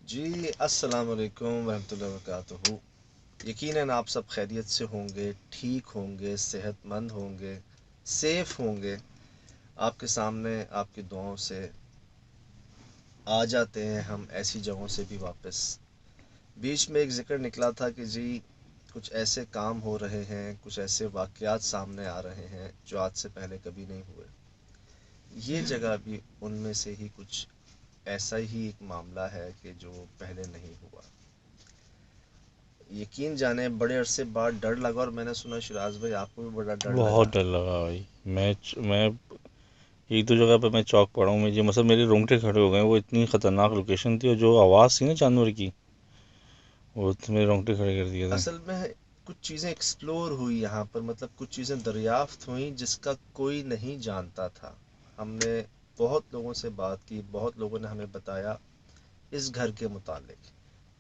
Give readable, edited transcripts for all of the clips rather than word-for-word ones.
جی السلام علیکم ورحمۃ اللہ وبرکاتہ. یقیناً آپ سب خیریت سے ہوں گے، ٹھیک ہوں گے، صحت مند ہوں گے، سیف ہوں گے. آپ کے سامنے آپ کی دعاؤں سے آ جاتے ہیں ہم ایسی جگہوں سے بھی واپس. بیچ میں ایک ذکر نکلا تھا کہ جی کچھ ایسے کام ہو رہے ہیں، کچھ ایسے واقعات سامنے آ رہے ہیں جو آج سے پہلے کبھی نہیں ہوئے. یہ جگہ بھی ان میں سے ہی کچھ ایسا ہی ایک معاملہ ہے کہ جو پہلے نہیں ہوا. یقین جانے بڑے عرصے بعد ڈر لگا، اور میں نے سنا شراز بھائی آپ کو بھی بڑا ڈر لگا. بہت ڈر لگا بھائی. میں ایک دو جگہ پہ میں چوک پڑا ہوں. مجھے مثلا میرے رونگٹے کھڑے ہو گئے. وہ اتنی خطرناک لوکیشن تھی، اور جو آواز تھی نا جانور کی، وہ میرے رونگٹے کھڑے کر دیے تھے. اصل میں کچھ چیزیں ایکسپلور ہوئی یہاں پر، مطلب کچھ چیزیں دریافت ہوئیں جس کا کوئی نہیں جانتا تھا. ہم نے بہت لوگوں سے بات کی، بہت لوگوں نے ہمیں بتایا اس گھر کے متعلق،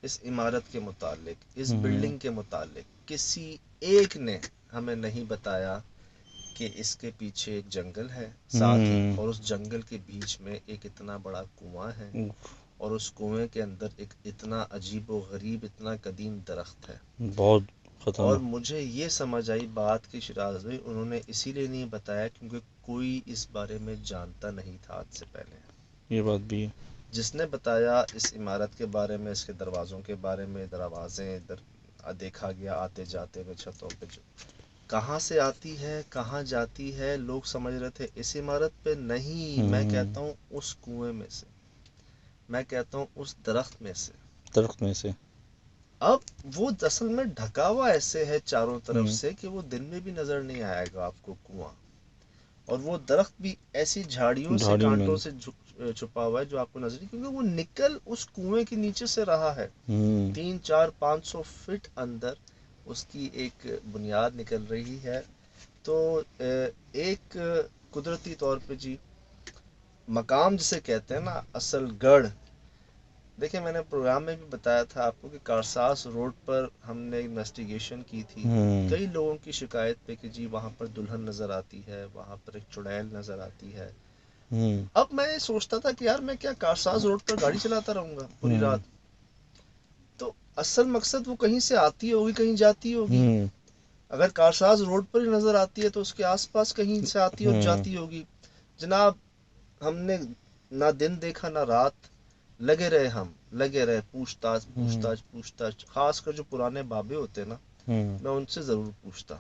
اس عمارت کے متعلق، اس بلڈنگ کے متعلق. کسی ایک نے ہمیں نہیں بتایا کہ اس کے پیچھے ایک جنگل ہے ساتھ ہی، اور اس جنگل کے بیچ میں ایک اتنا بڑا کنواں ہے، اور اس کنویں کے اندر ایک اتنا عجیب و غریب، اتنا قدیم درخت ہے. بہت اور خطرناک. مجھے یہ سمجھ آئی بات کہ شراز بھائی انہوں نے اسی لیے نہیں بتایا کیونکہ کوئی اس بارے میں جانتا نہیں تھا آج سے پہلے. یہ بات بھی ہے. جس نے بتایا اس عمارت کے بارے میں، اس کے دروازوں کے بارے میں، دروازیں ادھر دیکھا گیا آتے جاتے میں چھتوں پہ کہاں سے آتی ہے کہاں جاتی ہے. لوگ سمجھ رہے تھے اس عمارت پہ، نہیں، میں کہتا ہوں اس کنویں میں سے، میں کہتا ہوں اس درخت میں سے. درخت میں سے. اب وہ اصل میں ڈھکا ہوا ایسے ہے چاروں طرف سے کہ وہ دن میں بھی نظر نہیں آئے گا آپ کو کنواں. اور وہ درخت بھی ایسی جھاڑیوں سے، جھاڑیوں میں. کانٹوں سے چھپا ہوا ہے جو آپ کو نظر نہیں، کیونکہ وہ نکل اس کنویں کے نیچے سے رہا ہے. 300-400-500 فٹ اندر اس کی ایک بنیاد نکل رہی ہے. تو ایک قدرتی طور پہ جی مقام جسے کہتے ہیں نا، اصل گڑھ. دیکھیں میں نے پروگرام میں بھی بتایا تھا آپ کو کہ کارساز روڈ پر ہم نے انویسٹیگیشن کی تھی. کئی لوگوں کی شکایت پہ کہ جی وہاں پر دلہن نظر آتی ہے، وہاں پر ایک چڑیل نظر آتی ہے. اب میں سوچتا تھا کہ یار میں کیا کارساز روڈ پر گاڑی چلاتا رہوں گا پوری رات؟ تو اصل مقصد وہ کہیں سے آتی ہوگی، کہیں جاتی ہوگی. اگر کارساز روڈ پر ہی نظر آتی ہے تو اس کے آس پاس کہیں سے آتی اور جاتی ہوگی. جناب ہم نے نہ دن دیکھا نہ رات، لگے رہے پوچھ تاچھ. خاص کر جو پرانے بابے ہوتے نا، میں ان سے ضرور پوچھتا.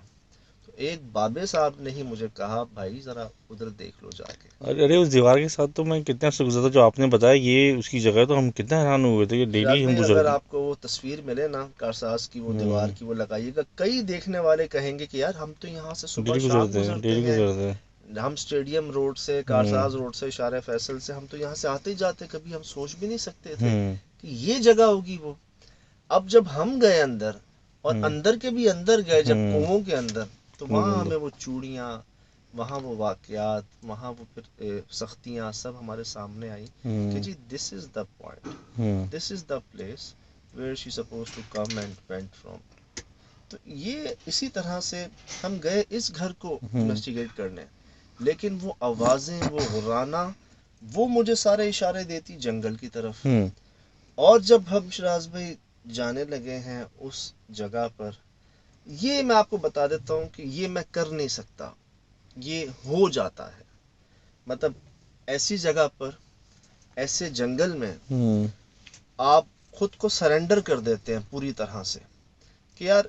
تو ایک بابے صاحب نے ہی مجھے کہا بھائی ذرا ادھر دیکھ لو جا کے. ارے اس دیوار کے ساتھ تو میں کتنا سے گزرا تھا. جو آپ نے بتایا یہ اس کی جگہ ہے، تو ہم کتنا حیران ہوئے تھے کہ شراز ڈیلی ہم بھائی اگر گزرتے. آپ کو وہ تصویر ملے نا کارساز کی، وہ دیوار کی، وہ لگائیے گا. کئی دیکھنے والے کہیں گے کہ یار ہم تو یہاں سے صبح ڈیلی شام گزرتے ہیں، گزرتے ڈیلی ہیں، گزرتے ہیں. ہم اسٹیڈیم روڈ سے، کارساز روڈ سے، اشارہ فیصل سے، ہم تو یہاں سے آتے ہی جاتے. کبھی ہم سوچ بھی نہیں سکتے تھے کہ یہ جگہ ہوگی وہ. اب جب ہم گئے اندر، اور اندر کے بھی اندر گئے جب کنووں کے اندر، تو وہاں ہمیں وہ چوڑیاں، وہاں وہ واقعات، وہاں وہ پھر سختیاں سب ہمارے سامنے آئی کہ جی this is the point, this is the place where she suppose to come and went from. تو یہ اسی طرح سے ہم گئے اس گھر کو انویسٹیگیٹ کرنے. لیکن وہ آوازیں، وہ غرانہ، وہ مجھے سارے اشارے دیتی جنگل کی طرف. اور جب ہم شراز بھائی جانے لگے ہیں اس جگہ پر، یہ میں آپ کو بتا دیتا ہوں کہ یہ میں کر نہیں سکتا، یہ ہو جاتا ہے. مطلب ایسی جگہ پر، ایسے جنگل میں آپ خود کو سرنڈر کر دیتے ہیں پوری طرح سے کہ یار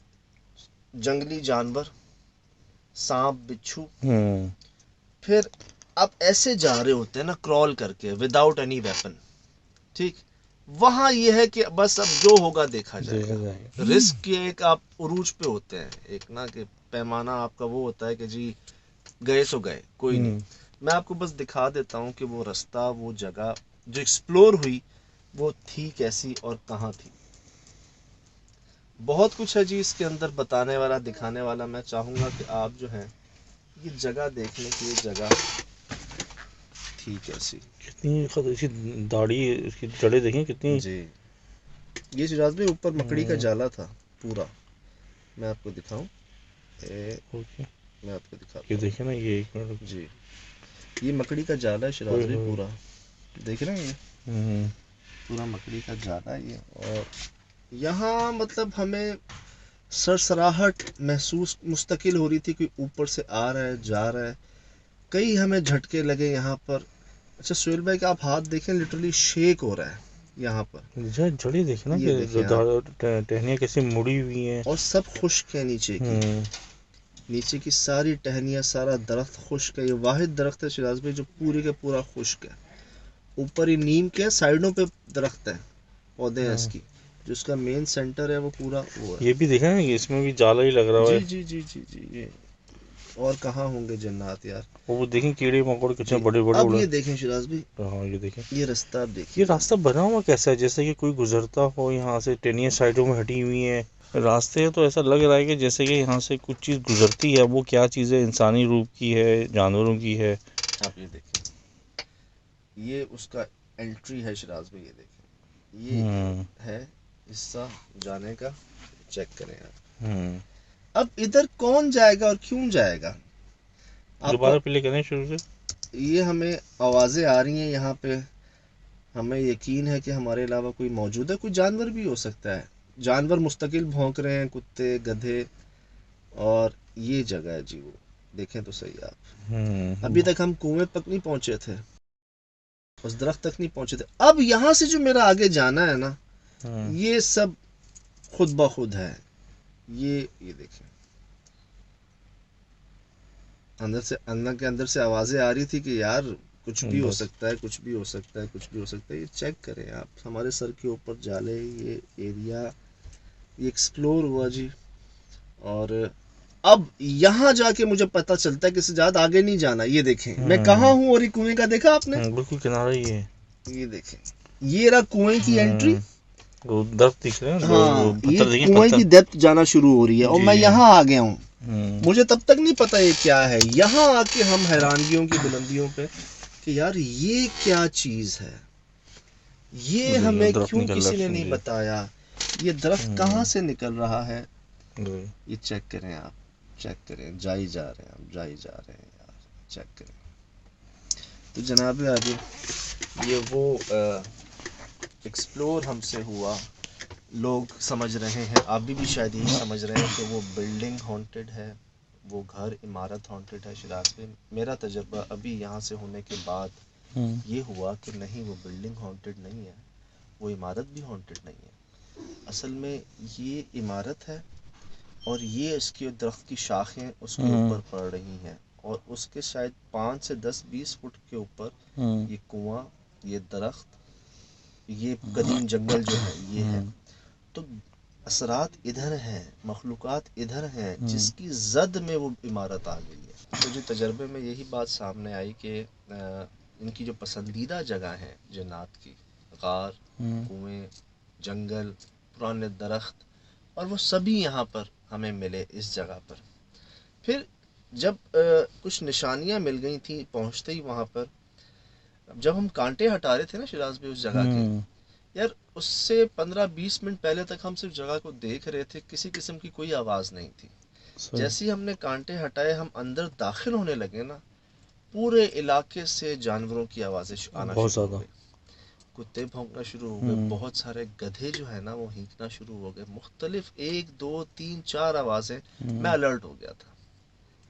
جنگلی جانور، سانپ بچھو، پھر آپ ایسے جا رہے ہوتے ہیں نا کرال کر کے وداؤٹ اینی ویپن. ٹھیک، وہاں یہ ہے کہ بس اب جو ہوگا دیکھا جائے گا. رسک کے ایک آپ عروج پہ ہوتے ہیں، ایک نا کہ پیمانہ آپ کا وہ ہوتا ہے کہ جی گئے سو گئے، کوئی نہیں. میں آپ کو بس دکھا دیتا ہوں کہ وہ رستہ، وہ جگہ جو ایکسپلور ہوئی وہ تھی کیسی اور کہاں تھی. بہت کچھ ہے جی اس کے اندر بتانے والا، دکھانے والا. میں چاہوں گا کہ آپ جو ہیں یہ جگہ دیکھنے کی، یہ جگہ تھی کیسی. کتنی داڑھی، اس کی جڑیں دیکھیں کتنی. جی یہ شراز میں اوپر مکڑی کا جالا تھا پورا. میں آپ کو دکھاؤں، میں آپ کو دکھاتا یہ ہوں. دیکھیں نا، یہ ایک منٹ. جی یہ مکڑی کا جالا ہے شراز بھائی پورا، دیکھ رہے ہیں یہ. پورا مکڑی کا جالا یہ. اور یہاں مطلب ہمیں سرسراہٹ محسوس مستقل ہو رہی تھی کہ اوپر سے آ رہا ہے جا رہا ہے. کئی ہمیں جھٹکے لگے یہاں پر. اچھا سہیل بھائی کا آپ ہاتھ دیکھیں لٹرلی شیک ہو رہا ہے یہاں پر. جڑی دیکھیں نا یہ دیکھیں آپ. کہ ٹہنیاں کیسی مڑی ہوئی ہیں اور سب خشک ہے نیچے کی. نیچے کی ساری ٹہنیاں سارا درخت خشک ہے. یہ واحد درخت ہے شیراز بھائی جو پورے کا پورا خشک ہے. اوپر ہی نیم کے سائڈوں پہ درخت ہے پودے ہیں اس کی. جو اس کا مین سینٹر ہے وہ پورا وہ ہے. یہ بھی دیکھا نا اس میں بھی جالا ہی لگ رہا ہے. جی جی جی جی جی یہ اور کہاں ہوں گے جنات یار. وہ دیکھیں کیڑے مکوڑے کتنے جی. بڑے بڑے اب اڑے. یہ دیکھیں شیراز بھائی ہاں یہ دیکھیں یہ رستہ آپ دیکھیے. یہ راستہ بنا ہوا کیسا ہے جیسے کہ کوئی گزرتا ہو یہاں سے. ٹہنیاں سائڈوں میں ہٹی ہوئی ہیں. راستے تو ایسا لگ رہا ہے کہ جیسے کہ یہاں سے کچھ چیز گزرتی ہے. وہ کیا چیز ہے؟ انسانی روپ کی ہے جانوروں کی ہے. آپ یہ دیکھیں یہ اس کا انٹری ہے شیراز بھائی. یہ دیکھیں یہ ہے حصہ جانے کا. چیک کریں آپ. اب ادھر کون جائے گا اور کیوں جائے گا؟ دوبارہ پلے کریں شروع سے. یہ ہمیں آوازیں آ رہی ہیں یہاں پہ. ہمیں یقین ہے کہ ہمارے علاوہ کوئی موجود ہے. کوئی جانور بھی ہو سکتا ہے. جانور مستقل بھونک رہے ہیں. کتے گدھے. اور یہ جگہ ہے جی وہ دیکھیں تو صحیح آپ. ابھی تک ہم کنویں تک نہیں پہنچے تھے. اس درخت تک نہیں پہنچے تھے. اب یہاں سے جو میرا آگے جانا ہے نا یہ سب خود بخود ہے. یہ دیکھیں اندر سے آوازیں آ رہی تھی کہ یار کچھ بھی ہو سکتا ہے کچھ بھی ہو سکتا ہے کچھ بھی ہو سکتا ہے. یہ چیک کریں آپ. ہمارے سر کے اوپر جالے یہ ایریا یہ ایکسپلور ہوا جی. اور اب یہاں جا کے مجھے پتہ چلتا ہے کہ اس سے زیادہ آگے نہیں جانا. یہ دیکھیں میں کہاں ہوں اور یہ کنویں کا دیکھا آپ نے. بالکل کنارہ ہی ہے. یہ دیکھیں یہ رہا کنویں کی انٹری. درخت دکھ رہے ہیں. ہاں یہ کنویں کی ڈیپتھ جانا شروع ہو رہی ہے. اور میں یہاں آ گیا ہوں. مجھے تب تک نہیں پتا یہ کیا ہے. یہاں آ کے ہم حیرانگیوں کی بلندیوں پہ کہ یار یہ کیا چیز ہے. یہ ہمیں کیوں کسی نے نہیں بتایا. یہ درخت کہاں سے نکل رہا ہے. یہ چیک کریں آپ. چیک کریں. جائی جا رہے ہیں ہم جائی جا رہے ہیں یار. چیک کریں. تو جناب آگے یہ وہ ایکسپلور ہم سے ہوا. لوگ سمجھ رہے ہیں آپ بھی شاید یہی سمجھ رہے ہیں کہ وہ بلڈنگ ہانٹیڈ ہے. وہ گھر عمارت ہانٹیڈ ہے شیراز میں. میرا تجربہ ابھی یہاں سے ہونے کے بعد یہ ہوا کہ نہیں وہ بلڈنگ ہانٹیڈ نہیں ہے. وہ عمارت بھی ہانٹیڈ نہیں ہے. اصل میں یہ عمارت ہے اور یہ اس کے درخت کی شاخیں اس کے اوپر پڑ رہی ہیں. اور اس کے شاید 5 سے 10-20 فٹ کے اوپر یہ کنواں یہ درخت یہ قدیم جنگل جو ہے یہ ہے. تو اثرات ادھر ہیں. مخلوقات ادھر ہیں جس کی زد میں وہ عمارت آ گئی ہے. تو جو تجربے میں یہی بات سامنے آئی کہ ان کی جو پسندیدہ جگہ ہیں جنات کی غار کنویں جنگل پرانے درخت اور وہ سبھی یہاں پر ہمیں ملے اس جگہ پر. پھر جب کچھ نشانیاں مل گئی تھیں پہنچتے ہی وہاں پر. جب ہم کانٹے ہٹا رہے تھے نا شیراز بھی اس جگہ کے یار اس سے 15-20 منٹ پہلے تک ہم صرف جگہ کو دیکھ رہے تھے. کسی قسم کی کوئی آواز نہیں تھی. جیسے ہی ہم نے کانٹے ہٹائے ہم اندر داخل ہونے لگے نا پورے علاقے سے جانوروں کی آوازیں آنا شروع ہو گئی. کتے بھونکنا شروع ہو گئے. بہت سارے گدھے جو ہے نا وہ ہینکنا شروع ہو گئے. مختلف 1 2 3 4 آوازیں. میں الرٹ ہو گیا تھا.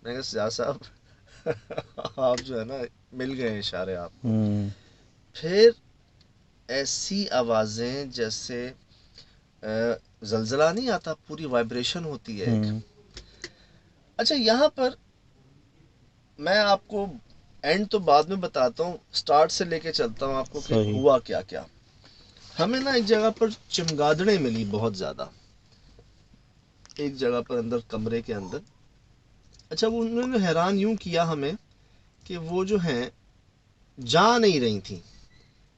میں کہا سیاح صاحب آپ جو ہے نا مل گئے اشارے آپ کو. پھر ایسی آوازیں جیسے زلزلہ نہیں آتا پوری وائبریشن ہوتی ہے ایک. اچھا یہاں پر میں آپ کو اینڈ تو بعد میں بتاتا ہوں. سٹارٹ سے لے کے چلتا ہوں آپ کو کہ ہوا کیا کیا. ہمیں نا ایک جگہ پر چمگادڑیں ملی بہت زیادہ. ایک جگہ پر اندر کمرے کے اندر. اچھا وہ انہوں نے حیران یوں کیا ہمیں کہ وہ جو ہیں جا نہیں رہی تھیں.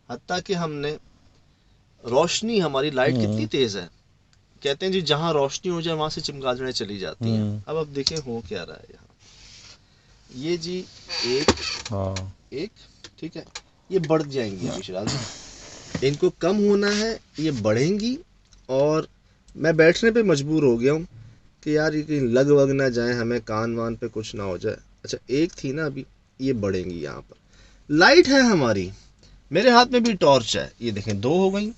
حتیٰ کہ ہم نے روشنی ہماری لائٹ کتنی تیز ہے. کہتے ہیں جی جہاں روشنی ہو جائے وہاں سے چمگادڑیں چلی جاتی ہیں. اب دیکھیں ہو کیا رہا ہے یہاں. یہ جی ایک ٹھیک ہے یہ بڑھ جائیں گی ابھی شیراز. ان کو کم ہونا ہے یہ بڑھیں گی. اور میں بیٹھنے پہ مجبور ہو گیا ہوں کہ یار یہ کہیں لگ وگ نہ جائیں ہمیں کان وان پہ کچھ نہ ہو جائے. اچھا ایک تھی نا ابھی یہ بڑھیں گی. یہاں پر لائٹ ہے ہماری میرے ہاتھ میں بھی ٹارچ ہے، یہ دیکھیں 2 ہو گئی،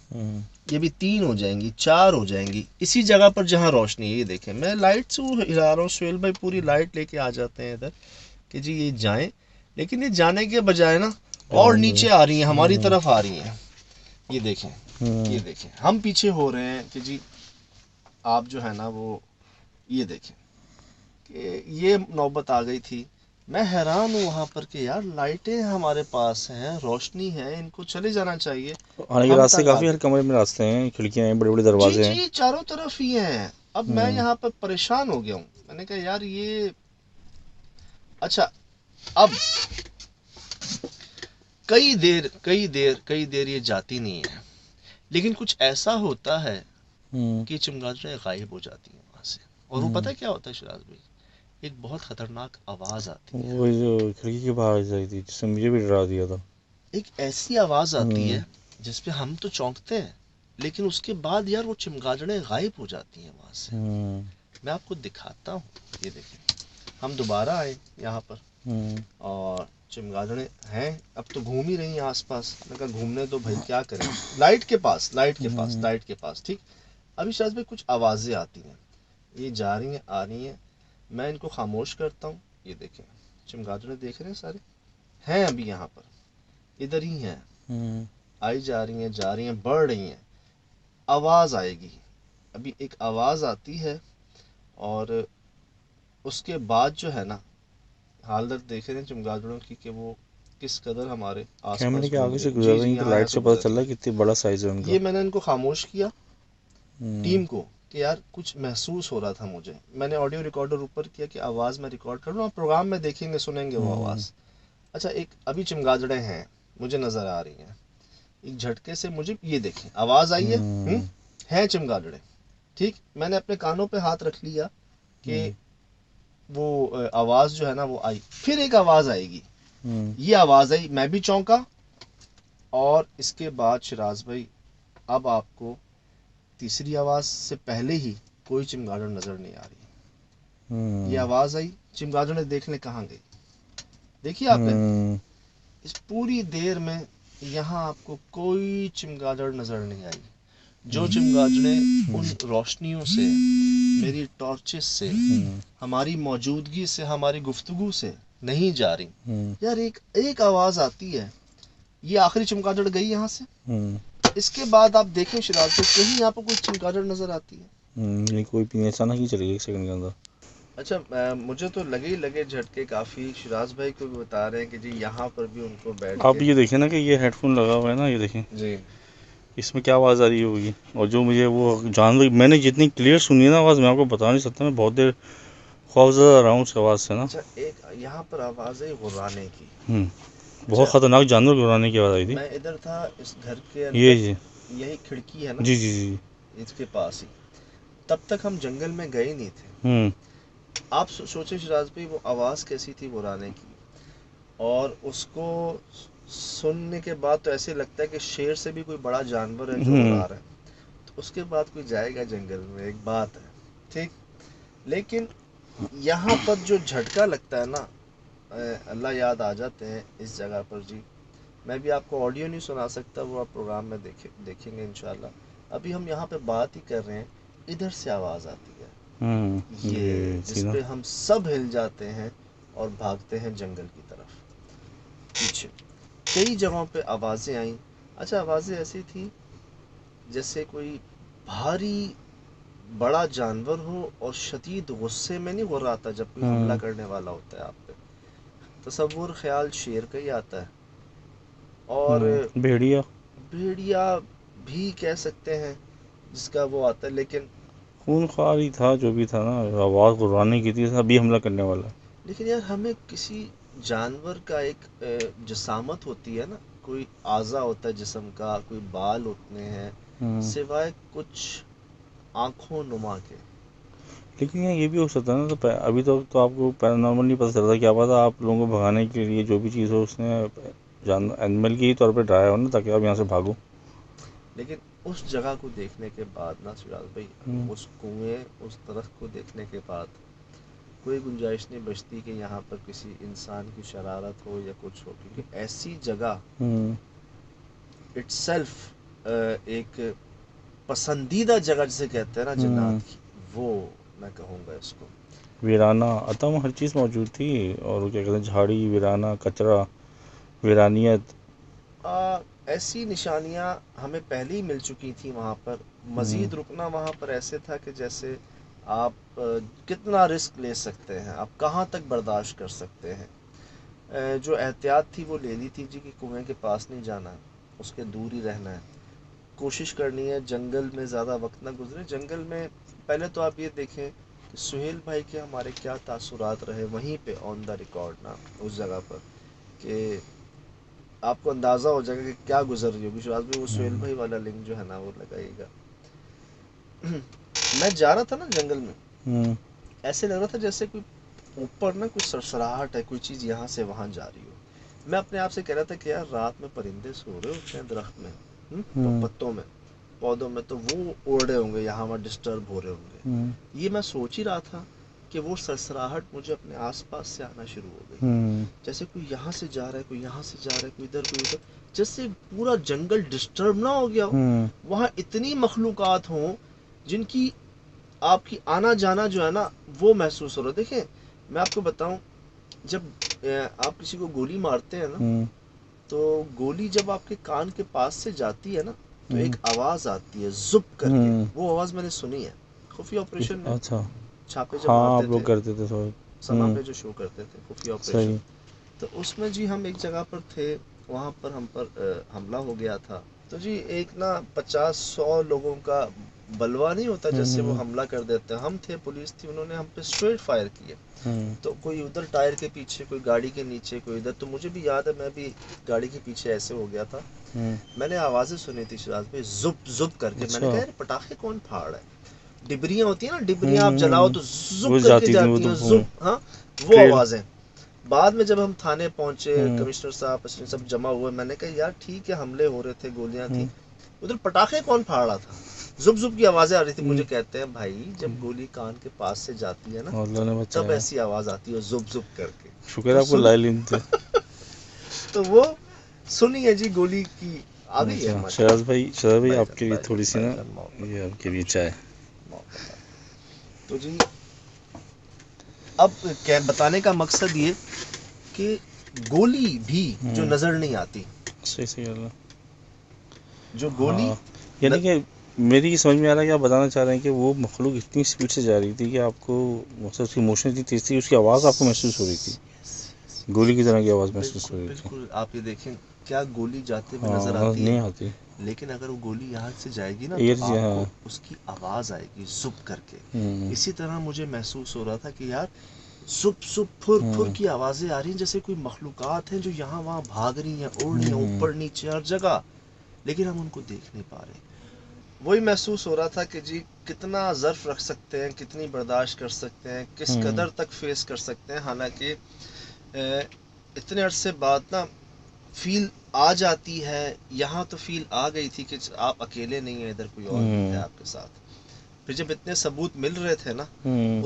یہ بھی 3 ہو جائیں گی، 4 ہو جائیں گی، اسی جگہ پر جہاں روشنی ہے. یہ دیکھیں میں لائٹ سے ہلا رہا ہوں، سہیل بھائی پوری لائٹ لے کے آ جاتے ہیں ادھر کہ جی یہ جائیں، لیکن یہ جانے کے بجائے نا اور نیچے آ رہی ہیں، ہماری طرف آ رہی ہیں. یہ دیکھیں، یہ دیکھیں ہم پیچھے ہو رہے ہیں کہ جی آپ جو ہے نا وہ، یہ دیکھیں کہ یہ نوبت آ گئی تھی. میں حیران ہوں وہاں پر کہ یار لائٹیں ہمارے پاس ہیں، روشنی ہے، ان کو چلے جانا چاہیے. آنے کے ہم راستے تنگ آ کافی، ہر گئے. کمرے میں راستے ہیں، کھڑکیاں ہیں، بڑے بڑے جی دروازے ہیں. جی چاروں طرف ہی ہیں. اب میں یہاں پر پریشان ہو گیا ہوں، میں نے کہا یار یہ اچھا. اب کئی دیر یہ جاتی نہیں ہے، لیکن کچھ ایسا ہوتا ہے کہ چمگادڑیں غائب ہو جاتی ہیں وہاں سے. اور وہ پتہ کیا ہوتا ہے شراز بھائی، ایک بہت خطرناک آواز آتی ہے. وہ جو کھڑکی کے باہر جائی تھی جس نے مجھے بھی ڈرا دیا تھا. ایک ایسی آواز آتی ہے جس پہ ہم تو چونکتے ہیں، لیکن اس کے بعد یار وہ چمگادڑیں غائب ہو جاتی ہیں وہاں سے. میں آپ کو دکھاتا ہوں، یہ دیکھیں ہم دوبارہ آئے یہاں پر اور چمگادڑیں ہیں اب تو گھوم ہی رہی ہیں آس پاس. میں کہا گھومنے دو بھائی، کیا کریں. لائٹ کے پاس ٹھیک. ابھی شاید بھائی کچھ آوازیں آتی ہیں، یہ جا رہی ہیں آ رہی ہیں، میں ان کو خاموش کرتا ہوں. یہ دیکھیں چمگادڑیں دیکھ رہے ہیں سارے ہیں ابھی یہاں پر، ادھر ہی ہیں، آئی جا رہی ہیں، بڑھ رہی ہیں. آواز آئے گی، ابھی ایک آواز آتی ہے اور اس کے بعد جو ہے نا حالت دیکھ رہے ہیں چمگادڑوں کی کہ وہ کس قدر ہمارے آس کیمرے پاس کے گھوم آگے رہی سے ہیں. گزر جی رہی جی ہیں تو یہاں لائٹ سے سے پتہ گزر چل رہی رہا ہے ہیں. کتنی بڑا سائز ہے ان کا. یہ میں نے ان کو خاموش کیا ٹیم کو کہ یار کچھ محسوس ہو رہا تھا مجھے. میں نے آڈیو ریکارڈر اوپر کیا کہ آواز میں ریکارڈ کر لوں، آپ پروگرام میں دیکھیں گے سنیں گے وہ آواز. اچھا ایک ابھی چمگادڑیں ہیں مجھے نظر آ رہی ہیں، ایک جھٹکے سے مجھے یہ دیکھیں آواز آئی ہے، ہیں چمگادڑیں. ٹھیک میں نے اپنے کانوں پہ ہاتھ رکھ لیا کہ وہ آواز جو ہے نا وہ آئی. پھر ایک آواز آئے گی، یہ آواز آئی، میں بھی چونکا. اور اس کے بعد شراز بھائی اب آپ کو تیسری آواز سے پہلے ہی کوئی چمگادڑ نظر نہیں آ رہی. یہ آواز آئی، چمگادڑیں دیکھنے کہاں گئی. دیکھیے آپ نے اس پوری دیر میں یہاں آپ کو کوئی چمگادڑ نظر نہیں آئی. جو چمگادڑیں ان روشنیوں سے، میری ٹارچز سے، ہماری موجودگی سے، ہماری گفتگو سے نہیں جا رہی. یار ایک آواز آتی ہے، یہ آخری چمگادڑ گئی یہاں سے. اس کے بعد آپ دیکھیں شراز کو کہیں یہاں پر کوئی چمگادڑ نظر آتی ہے؟ نہیں، کوئی بھی اچانک ہی چلے گی 1 سیکنڈ کے اندر. اچھا مجھے تو لگے جھٹکے کافی. شراز بھائی کو بھی بتا رہے ہیں کہ جی یہاں پر بھی ان کو بیٹھ آپ کے یہ دیکھیں نا کہ یہ ہیڈ فون لگا ہوا ہے نا، یہ دیکھیں جی اس میں کیا آواز آ رہی ہوگی. اور جو مجھے وہ جانور، میں نے جتنی کلیئر سنی ہے نا آواز، میں آپ کو بتا نہیں سکتا. میں بہت دیر خوفزدہ رہا ہوں اس آواز سے نا. اچھا ایک یہاں پر آواز ہے غرانے کی. بہت اچھا خطرناک جانور گھرانے کی آواز آئی تھی. میں ادھر تھا اس گھر کے یہ اندر، جی یہی کھڑکی ہے نا جی جی جی. اس کے پاس ہی. تب تک ہم جنگل میں گئے نہیں تھے. آپ سوچیں شراز بھائی وہ آواز کیسی تھی غرانے کی. اور اس کو سننے کے بعد تو ایسے لگتا ہے کہ شیر سے بھی کوئی بڑا جانور ہے جو غرا رہا ہے. تو اس کے بعد کوئی جائے گا جنگل میں، ایک بات ہے ٹھیک. لیکن یہاں پر جو جھٹکا لگتا ہے نا، اللہ یاد آ جاتے ہیں اس جگہ پر. جی میں بھی آپ کو آڈیو نہیں سنا سکتا، وہ آپ پروگرام میں دیکھیں گے انشاءاللہ. ابھی ہم یہاں پہ بات ہی کر رہے ہیں، ادھر سے آواز آتی ہے، یہ جس سیدھا پہ ہم سب ہل جاتے ہیں اور بھاگتے ہیں جنگل کی طرف پیچھے. کئی جگہوں پہ آوازیں آئیں. اچھا آوازیں ایسی تھی جیسے کوئی بھاری بڑا جانور ہو اور شدید غصے میں نہیں غراتا جب کوئی حملہ کرنے والا ہوتا ہے آپ پہ. تصور خیال شیر کا ہی آتا ہے. اور بھیڑیا بھیڑیا بھی کہہ سکتے ہیں جس کا وہ آتا ہے. لیکن خون خوار ہی تھا جو بھی تھا نا، آواز غرانے کی تھی، ابھی حملہ کرنے والا. لیکن یار ہمیں کسی جانور کا ایک جسامت ہوتی ہے نا، کوئی اعضا ہوتا ہے جسم کا، کوئی بال ہوتے ہیں، سوائے کچھ آنکھوں نما کے. لیکن یہ بھی ہو سکتا ہے نا، تو ابھی تو آپ کو پیرانارمل نہیں پتہ چلتا. کیا پتا آپ لوگوں کو بھگانے کے لیے جو بھی چیز ہو اس نے اینیمل کی طور پہ ڈرایا ہو نا، تاکہ آپ یہاں سے بھاگو. لیکن اس جگہ کو دیکھنے کے بعد نا سراج بھائی، اس کنویں، اس درخت کو دیکھنے کے بعد کوئی گنجائش نہیں بچتی کہ یہاں پر کسی انسان کی شرارت ہو یا کچھ ہو. کیونکہ ایسی جگہ اٹ سیلف ایک پسندیدہ جگہ جسے کہتے ہیں نا جنات کی، وہ میں کہوں گا اس کو. ویرانہ عطا میں ہر چیز موجود تھی، اور وہ کیا کہتے ہیں جھاڑی، ویرانہ، کچرا، ویرانیت. ایسی نشانیاں ہمیں پہلے ہی مل چکی تھیں وہاں پر. مزید رکنا وہاں پر ایسے تھا کہ جیسے آپ کتنا رسک لے سکتے ہیں، آپ کہاں تک برداشت کر سکتے ہیں. جو احتیاط تھی وہ لے لی تھی جی کہ کنویں کے پاس نہیں جانا ہے، اس کے دور ہی رہنا ہے. کوشش کرنی ہے جنگل میں زیادہ وقت نہ گزرے. جنگل میں پہلے تو آپ یہ دیکھیں کہ سہیل بھائی کے ہمارے کیا تاثرات رہے وہیں پہ آن دا ریکارڈ نا اس جگہ پر، کہ آپ کو اندازہ ہو جائے گا کہ کیا گزر رہی ہوگی. شاید بھی وہ سہیل بھائی والا لنک جو ہے نا وہ لگائیے گا. میں جا رہا تھا نا جنگل میں، ایسے لگ رہا تھا جیسے کوئی اوپر نا کوئی سرسراہٹ ہے، کوئی چیز یہاں سے وہاں جا رہی ہو. میں اپنے آپ سے کہہ رہا تھا کہ یار رات میں پرندے سو رہے ہوتے ہیں درخت میں، پتوں میں، پودوں میں، تو وہ اڑ رہے ہوں گے، یہاں وہاں ڈسٹرب ہو رہے ہوں گے. یہ میں سوچ ہی رہا تھا کہ وہ سرسراہٹ مجھے اپنے آس پاس سے آنا شروع ہو گئی. جیسے کوئی یہاں سے جا رہا ہے، کوئی یہاں سے جا رہا ہے، کوئی ادھر کوئی ادھر، جیسے پورا جنگل ڈسٹرب نہ ہو گیا ہو. وہاں اتنی مخلوقات ہوں جن کی آپ کی آنا جانا جو ہے نا وہ محسوس ہو رہا. دیکھیں میں آپ کو بتاؤں، جب آپ کسی کو گولی مارتے ہیں نا، تو گولی جب آپ کے کان کے پاس سے جاتی ہے نا تو ایک آواز آتی ہے زپ کر کے. وہ آواز میں نے سنی ہے خفیہ آپریشن میں. اچھا، چھاپے جب ہاں مارتے آپ لوگ تھے کرتے تھے سما پہ جو شو کرتے تھے خفیہ آپریشن، صحیح. تو اس میں جی ہم ایک جگہ پر تھے، وہاں پر ہم پر حملہ ہو گیا تھا. تو جی ایک نا 50-100 لوگوں کا بلوا نہیں ہوتا جیسے وہ حملہ کر دیتے ہیں. ہم تھے، پولیس تھی، انہوں نے ہم پہ اسٹریٹ فائر کیے. تو کوئی ادھر ٹائر کے پیچھے، کوئی گاڑی کے نیچے، کوئی ادھر. تو مجھے بھی یاد ہے میں بھی گاڑی کے پیچھے ایسے ہو گیا تھا. میں نے آوازیں سنی تھی شراز بھائی زپ زپ کر کے. میں نے کہا یار پٹاخے کون پھاڑ ہے؟ ڈبریاں ہوتی ہیں نا، ڈبریاں آپ جلاؤ تو زپ کر کے جاتی ہیں، زپ. ہاں وہ آوازیں. بعد میں جب ہم تھانے پہنچے، کمشنر صاحب سب جمع ہوئے، میں نے کہا یار ٹھیک ہے حملے ہو رہے تھے، گولیاں تھیں، ادھر پٹاخے کون پھاڑ رہا تھا؟ زب زب کی آوازیں آ رہی تھی. مجھے کہتے ہیں بھائی جب گولی کان کے پاس سے جاتی ہے نا اللہ نے تب بچایا. ایسی آواز آتی ہے زب زب کر کے. شکر تو آپ کو سن لائے لین تھے. تو وہ سنی ہے جی گولی کی آ گئی ہے. اچھا شہراز ماشاءاللہ بھائی بھائی آپ جان، کے لیے بھائی تھوڑی جان، سی بھائی نا جان، محبت یہ آپ کے لیے چائے. محبت. تو جی اب بتانے کا مقصد یہ کہ گولی بھی جو نظر نہیں آتی، صحیح اللہ. جو گولی ہاں یعنی کہ میری یہ سمجھ میں آ رہا ہے کہ آپ بتانا چاہ رہے ہیں کہ وہ مخلوق اتنی اسپیڈ سے جا رہی تھی کہ آپ کو مقصد اس کی موشن اتنی تیز تھی، اس کی آواز آپ کو محسوس ہو رہی تھی، گولی کی طرح کی آواز محسوس بالکل ہو رہی تھی. بالکل. آپ یہ دیکھیں کیا گولی جاتے ہوئے نظر ہاں آتی ہے، نہیں آتی. لیکن اگر وہ گولی یہاں سے جائے گی نا تو ایئر سے آپ ہاں. کو اس کی آواز آئے گی زپ کر کے. اسی طرح مجھے محسوس ہو رہا تھا کہ یار زپ زپ پھر پھر کی آوازیں آ رہی ہیں، جیسے کوئی مخلوقات ہیں جو یہاں وہاں بھاگ رہی ہیں، اڑ رہی ہیں اوپر نیچے ہر جگہ، لیکن ہم ان کو دیکھ نہیں پا رہے. وہی محسوس ہو رہا تھا کہ جی کتنا ظرف رکھ سکتے ہیں، کتنی برداشت کر سکتے ہیں، کس قدر تک فیس کر سکتے ہیں. حالانکہ اتنے عرصے بعد نا فیل آ جاتی ہے. یہاں تو فیل آ گئی تھی کہ آپ اکیلے نہیں ہیں، ادھر کوئی اور بھی ہے آپ کے ساتھ. پھر جب اتنے ثبوت مل رہے تھے نا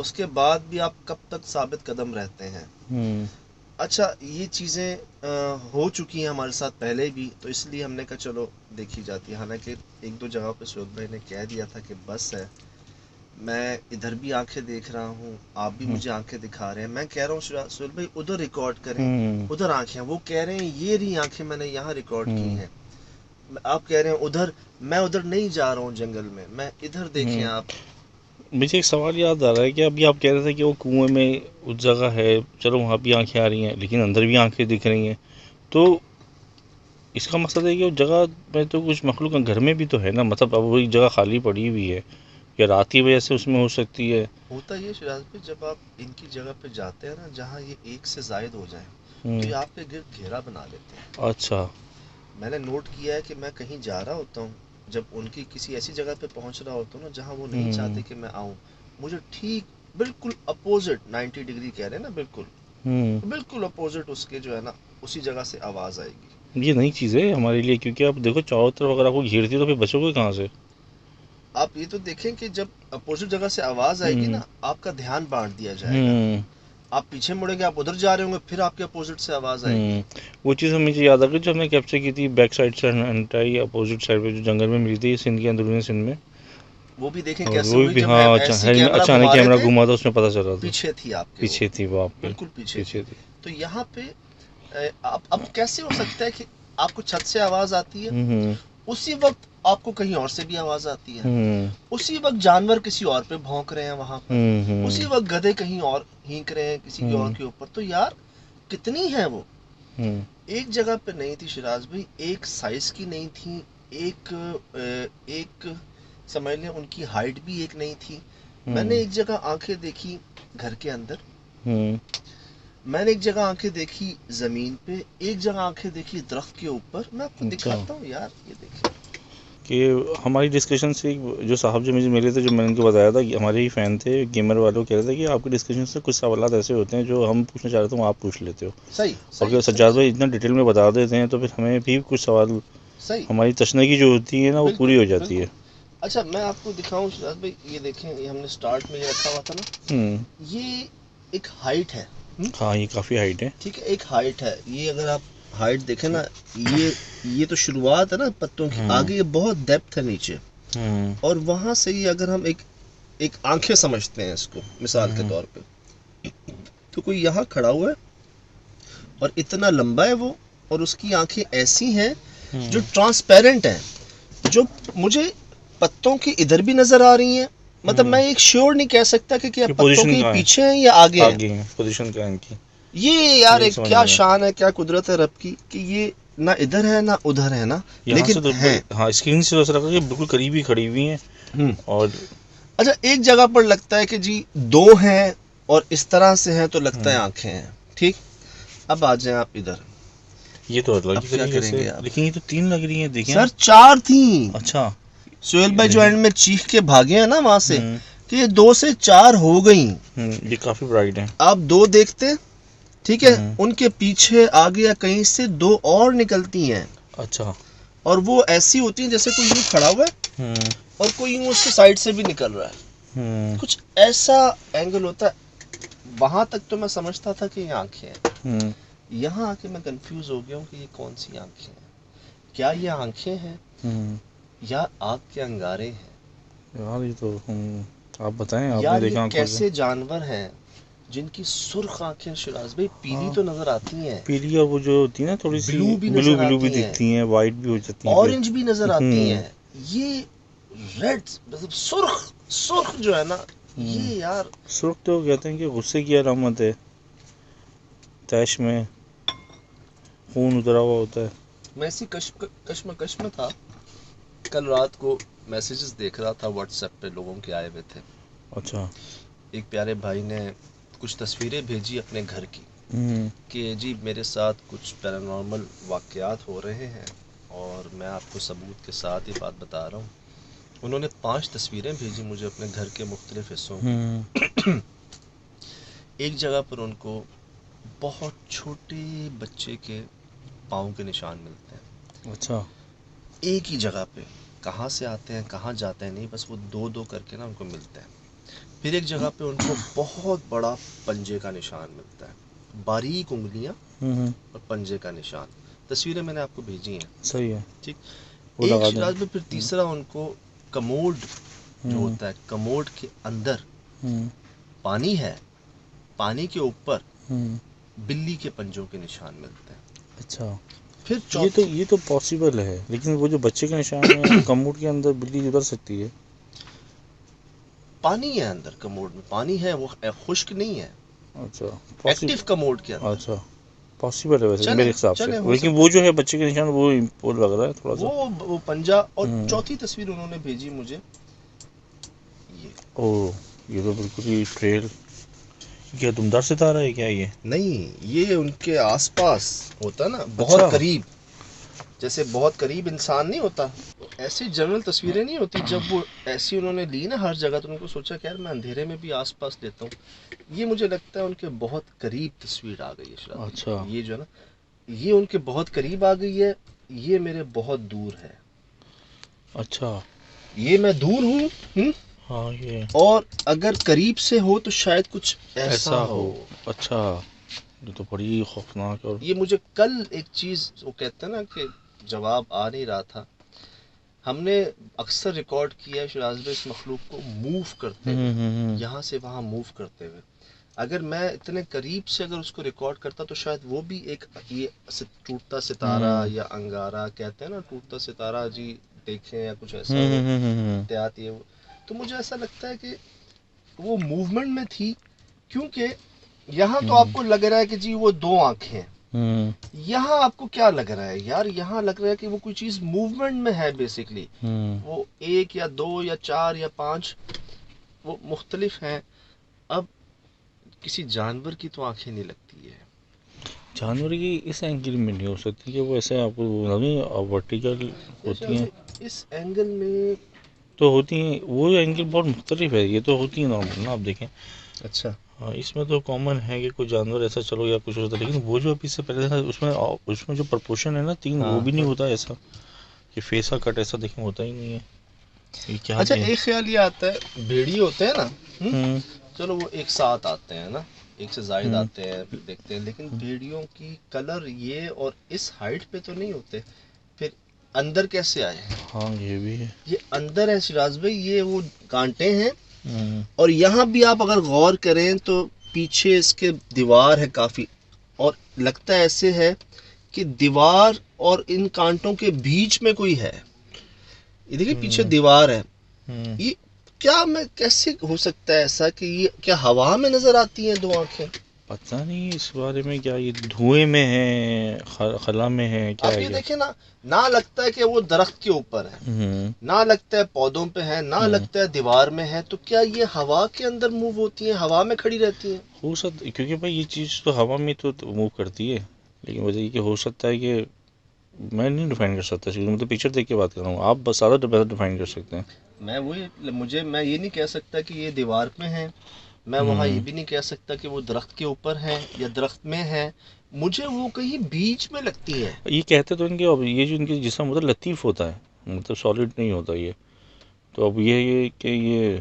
اس کے بعد بھی آپ کب تک ثابت قدم رہتے ہیں. اچھا یہ چیزیں ہو چکی ہیں ہمارے ساتھ پہلے بھی، تو اس لیے ہم نے کہا چلو دیکھی جاتی ہے. حالانکہ ایک دو جگہ پہ سعود بھائی نے کہہ دیا تھا کہ بس ہے، میں ادھر بھی آنکھیں دیکھ رہا ہوں، آپ بھی مجھے آنکھیں دکھا رہے ہیں. میں کہہ رہا ہوں سعود بھائی ادھر ریکارڈ کریں، ادھر آنکھیں. وہ کہہ رہے ہیں یہ رہی آنکھیں میں نے یہاں ریکارڈ کی ہیں. آپ کہہ رہے ہیں ادھر، میں ادھر نہیں جا رہا ہوں جنگل میں، میں ادھر دیکھیں آپ. مجھے ایک سوال یاد آ رہا ہے کہ ابھی آپ کہہ رہے تھے کہ وہ کنویں میں اس جگہ ہے، چلو وہاں بھی آنکھیں آ رہی ہیں لیکن اندر بھی آنکھیں دکھ رہی ہیں، تو اس کا مقصد ہے کہ اس جگہ میں تو کچھ مخلوق گھر میں بھی تو ہے نا، مطلب اب وہی جگہ خالی پڑی ہوئی ہے یا رات کی وجہ سے اس میں ہو سکتی ہے. ہوتا یہ شراز پہ جب آپ ان کی جگہ پہ جاتے ہیں نا جہاں یہ ایک سے زائد ہو جائیں تو یہ آپ کے گرد گھیرا بنا لیتے ہیں. اچھا. میں نے نوٹ کیا ہے کہ میں کہیں جا رہا ہوتا ہوں، جب ان کی کسی ایسی جگہ پہ پہنچ رہا ہوتا ہوں نا جہاں وہ نہیں چاہتے کہ میں آؤں، مجھے ٹھیک بالکل اپوزٹ 90 ڈگری کہہ رہے ہیں نا، بالکل اپوزٹ اس کے جو ہے نا اسی جگہ سے آواز آئے گی. یہ نئی چیز ہے ہمارے لیے، کیونکہ آپ دیکھو چاروں طرف اگر آپ کو گھیرتی تو پھر بچو گے کہاں سے. آپ یہ تو دیکھیں کہ جب اپوزٹ جگہ سے آواز آئے گی نا آپ کا دھیان بانٹ دیا جائے گا. آپ پیچھے مڑیں گے, آپ ادھر جا رہے ہوں گے, پھر آپ کے اپوزٹ سے آواز آئے گی. وہ چیز مجھے یاد آ گئی جو ہم نے کیپچر کی تھی بیک سائڈ سے انٹائی اپوزٹ سائڈ پہ جو جنگل میں ملی تھی سندھ کے اندرونی سندھ میں. وہ بھی دیکھیں اور کیسے وہ ہوئی بھی جب ہاں ایسی کیمرہ اچانک گھما کیمرہ رہے تھے, گھما تھا اس میں پتہ چلا تھا پیچھے تھی آپ کے, پیچھے تھی وہ آپ کے بالکل پیچھے پیچھے تھی. تھی. تو یہاں پہ اب کیسے ہو سکتا ہے کہ آپ کو چھت سے آواز آتی ہے, اسی وقت آپ کو کہیں اور سے بھی آواز آتی ہے, اسی وقت جانور کسی اور پہ بھونک رہے ہیں وہاں پر, اسی وقت گدھے کہیں اور ہینک رہے ہیں کسی کے اور کے اوپر. تو یار کتنی ہے وہ, ایک جگہ پہ نہیں تھی شراز بھائی, ایک سائز کی نہیں تھی, ایک سمجھ لیں ان کی ہائٹ بھی ایک نہیں تھی. میں نے ایک جگہ آنکھیں دیکھی گھر کے اندر, میں نے ایک جگہ آنکھیں دیکھی زمین پہ, ایک جگہ آنکھیں دیکھی درخت کے اوپر. میں آپ کو دکھاتا ہوں یار, یہ دیکھیں کہ ہماری ڈسکشن سے جو صاحب جو مجھے ملے تھے, جو میں نے ان کو بتایا تھا کہ ہمارے ہی فین تھے گیمر والوں, کہہ رہے تھے کہ آپ کی ڈسکشن سے کچھ سوالات ایسے ہوتے ہیں جو ہم پوچھنا چاہ رہے تھے وہ آپ پوچھ لیتے ہو. صحیح اور کہ سجاد بھائی اتنا ڈیٹیل میں بتا دیتے ہیں تو پھر ہمیں بھی کچھ سوال, صحیح ہماری تشنگی جو ہوتی ہے نا وہ پوری ہو جاتی ہے. اچھا میں آپ کو دکھاؤں شراز بھائی, یہ دیکھیں, یہ ہم نے سٹارٹ میں یہ رکھا ہوا تھا نا, یہ ایک ہائٹ ہے. ہاں یہ کافی ہائٹ ہے, ٹھیک ہے, ایک ہائٹ ہے یہ. اگر آپ ہائٹ دیکھیں نا, یہ تو شروعات ہے نا پتوں کی, آگے یہ بہت ڈیپتھ ہے نیچے. اور وہاں سے ہی اگر ہم ایک آنکھیں سمجھتے ہیں اس کو مثال کے طور پہ, تو کوئی یہاں کھڑا ہوا ہے اور اتنا لمبا ہے وہ, اور اس کی آنکھیں ایسی ہیں جو ٹرانسپیرنٹ ہیں, جو مجھے پتوں کی ادھر بھی نظر آ رہی ہیں. مطلب میں ایک شیور نہیں کہہ سکتا کہ کیا پتوں کے پیچھے ہیں یا آگے ہیں, پوزیشن کیا ہے ان کی. یہ یار ایک کیا شان ہے, کیا قدرت ہے رب کی, کہ یہ نہ ادھر ہے نہ ادھر ہے نا, لیکن ہے. ہاں اسکرین سے ایسا لگتا ہے کہ بالکل قریب ہی کھڑی ہوئی ہیں. اور اچھا ایک جگہ پر لگتا ہے کہ جی دو ہیں اور اس طرح سے ہیں, تو لگتا ہے آنکھیں ہیں. ٹھیک, اب آ جائیں آپ ادھر, یہ تو اب کیا کریں گے آپ, لیکن یہ تو 3 لگ رہی ہیں دیکھیں سر 4 تھیں. اچھا سہیل بھائی جو اینڈ میں چیخ کے بھاگے ہیں نا وہاں سے, کہ یہ 2 سے 4 ہو گئیں. یہ کافی برائٹ ہیں. آپ 2 دیکھتے, ٹھیک ہے, ان کے پیچھے آگے یا کہیں سے 2 اور نکلتی ہیں. اچھا, اور وہ ایسی ہوتی ہیں جیسے کوئی یوں کھڑا ہوا ہے اور کوئی یوں اس کے سائڈ سے بھی نکل رہا ہے, کچھ ایسا اینگل ہوتا ہے. وہاں تک تو میں سمجھتا تھا کہ یہ آنکھیں ہیں, یہاں آ کے میں کنفیوز ہو گیا ہوں کہ یہ کون سی آنکھیں ہیں. کیا یہ آنکھیں ہیں یا آگ کے انگارے ہیں؟ یار یہ تو آپ بتائیں, آپ نے یار دیکھا یہ آنکھوں سے. کیسے جانور ہیں جن کی سرخ آنکھیں شراز بھائی, پیلی تو نظر آتی ہیں, پیلی, اور وہ جو ہوتی ہے نا تھوڑی سی بلو بھی بلو نظر بھی آتی ہیں, دکھتی ہیں, وائٹ بھی ہو جاتی ہیں, اورنج بھی نظر آتی ہیں. یہ ریڈ مطلب سرخ جو ہے نا, یہ یار سرخ تو کہتے ہیں کہ غصے کی علامت ہے, تیش میں خون اترا ہوا ہوتا ہے. میں اسی کشمکش میں تھا, کل رات کو میسیجز دیکھ رہا تھا واٹس ایپ پہ, لوگوں کے آئے ہوئے تھے. اچھا, ایک پیارے بھائی نے کچھ تصویریں بھیجی اپنے گھر کی, کہ جی میرے ساتھ کچھ پیرانارمل واقعات ہو رہے ہیں اور میں آپ کو ثبوت کے ساتھ یہ بات بتا رہا ہوں. انہوں نے 5 تصویریں بھیجی مجھے اپنے گھر کے مختلف حصوں کی. ایک جگہ پر ان کو بہت چھوٹے بچے کے پاؤں کے نشان ملتے ہیں. اچھا, ایک ہی جگہ پہ, کہاں سے آتے ہیں کہاں جاتے ہیں نہیں, بس وہ 2 کر کے نا ان کو ملتے ہیں. پھر ایک جگہ پہ ان کو بہت بڑا پنجے کا نشان ملتا ہے, باریک انگلیاں اور پنجے کا نشان. تصویریں میں نے آپ کو بھیجی ہیں. صحیح ہے, ٹھیک, وہ ایک لگا دیں. شراز میں پھر تیسرا ان کو کموڈ جو ہوتا ہے, کموڈ کے اندر پانی ہے, پانی کے اوپر بلی کے پنجوں کے نشان ملتے ہیں. اچھا, پھر یہ تو پاسبل ہے, لیکن وہ جو بچے کے نشان ہے کموڈ کے اندر بلی اتر سکتی ہے. پانی ہے اندر کموڈ میں, پانی ہے, وہ خشک نہیں ہے. اچھا, ایکٹیو کموڈ کے اندر. اچھا پاسبل ہے ویسے میرے حساب سے, ہو لیکن سکتا وہ جو ہے بچے کے نشان وہ لگ رہا ہے تھوڑا سا. وہ پنجا. اور چوتھی تصویر انہوں نے بھیجی مجھے, یہ تو بالکل ہی ٹریل, کیا دمدار ستارہ ہے کیا یہ؟ نہیں, یہ ان کے آس پاس ہوتا نا, بہت قریب, جیسے بہت قریب انسان نہیں ہوتا, ایسی جنرل تصویریں نہیں ہوتی. جب وہ ایسی انہوں نے لی نا ہر جگہ, تو ان کو سوچا کہ یار میں اندھیرے میں بھی آس پاس لیتا ہوں. یہ مجھے لگتا ہے ان کے بہت قریب تصویر آ گئی ہے. اچھا, یہ جو ہے نا, یہ ان کے بہت قریب آ گئی ہے, یہ میرے بہت دور ہے. اچھا, یہ میں دور ہوں ہاں یہ اور اگر قریب سے ہو تو شاید کچھ ایسا ہو. اچھا یہ تو بڑی خوفناک. اور یہ مجھے کل ایک چیز وہ کہتے ہیں نا کہ جواب آ نہیں رہا تھا. ہم نے اکثر ریکارڈ کیا ہے شراز بھائی اس مخلوق کو موو کرتے ہوئے، یہاں سے وہاں موو کرتے ہوئے. اگر میں اتنے قریب سے اگر اس کو ریکارڈ کرتا تو شاید وہ بھی ایک یہ ٹوٹتا ستارہ یا انگارہ کہتے ہیں نا، ٹوٹتا ستارہ جی دیکھیں یا کچھ ایسا ہو احتیاط یہ. تو مجھے ایسا لگتا ہے کہ وہ موومنٹ میں تھی، کیونکہ یہاں تو آپ کو لگ رہا ہے کہ جی وہ دو آنکھیں ہیں، یہاں آپ کو کیا لگ رہا ہے یار؟ یہاں لگ رہا ہے کہ وہ کوئی چیز موومنٹ میں ہے بیسکلی. وہ ایک یا دو یا چار یا پانچ وہ مختلف ہیں. اب کسی جانور کی تو آنکھیں نہیں لگتی ہے. جانور کی اس اینگل میں نہیں ہو سکتی کہ وہ ایسے آپ کو ورٹیکل ہوتی ہیں. اس اینگل میں تو ہوتی ہیں، وہ اینگل بہت مختلف ہے. یہ تو ہوتی ہیں نارمل نا، آپ دیکھیں. اچھا ہاں اس میں تو کامن ہے کہ کوئی جانور ایسا چلو یا کچھ ہوتا ہے، لیکن وہ جو ابھی سے پہلے تھا اس میں جو پرپورشن ہے نا تین، وہ بھی نہیں ہوتا ایسا کہ فیس کا کٹ ایسا دیکھیں ہوتا ہی نہیں ہے. یہ کیا اچھا ایک خیال یہ آتا ہے، بھیڑی ہوتے ہیں نا، چلو وہ ایک ساتھ آتے ہیں نا، ایک سے زائد آتے ہیں پھر دیکھتے ہیں، لیکن بھیڑیوں کی کلر یہ اور اس ہائٹ پہ تو نہیں ہوتے، پھر اندر کیسے آئے ہیں؟ ہاں یہ بھی ہے. یہ اندر ہے شراز بھائی، یہ وہ کانٹے ہیں. اور یہاں بھی آپ اگر غور کریں تو پیچھے اس کے دیوار ہے کافی، اور لگتا ہے ایسے ہے کہ دیوار اور ان کانٹوں کے بیچ میں کوئی ہے. یہ دیکھیں پیچھے دیوار ہے. یہ کیا میں کیسے ہو سکتا ہے ایسا کہ یہ کیا ہوا میں نظر آتی ہیں دو آنکھیں؟ پتہ نہیں اس بارے میں، کیا یہ دھوئیں میں ہے، خلا میں ہے، کیا آپ ہے؟ یہ کیا دیکھیں نا، نہ لگتا ہے کہ وہ درخت کے اوپر ہے، نہ لگتا ہے پودوں پہ ہے، نہ لگتا ہے دیوار میں ہے. تو کیا یہ ہوا کے اندر موو ہوتی ہیں، ہوا میں کھڑی رہتی ہیں؟ ہو سکتا، کیونکہ بھائی یہ چیز تو ہوا میں تو موو کرتی ہے، لیکن وجہ یہ کہ ہو سکتا ہے کہ میں نہیں ڈیفائن کر سکتا، میں تو پکچر دیکھ کے بات کر رہا ہوں. آپ بس زیادہ بہتر ڈیفائن کر سکتے ہیں. میں یہ نہیں کہہ سکتا کہ یہ دیوار پہ ہیں، میں وہاں یہ بھی نہیں کہہ سکتا کہ وہ درخت کے اوپر ہیں یا درخت میں ہیں. مجھے وہ کہیں بیچ میں لگتی ہے. یہ کہتے تو ان کے، اب یہ جو ان کے جسم ہوتا ہے لطیف ہوتا ہے، مطلب سالڈ نہیں ہوتا یہ. تو اب یہ کہ یہ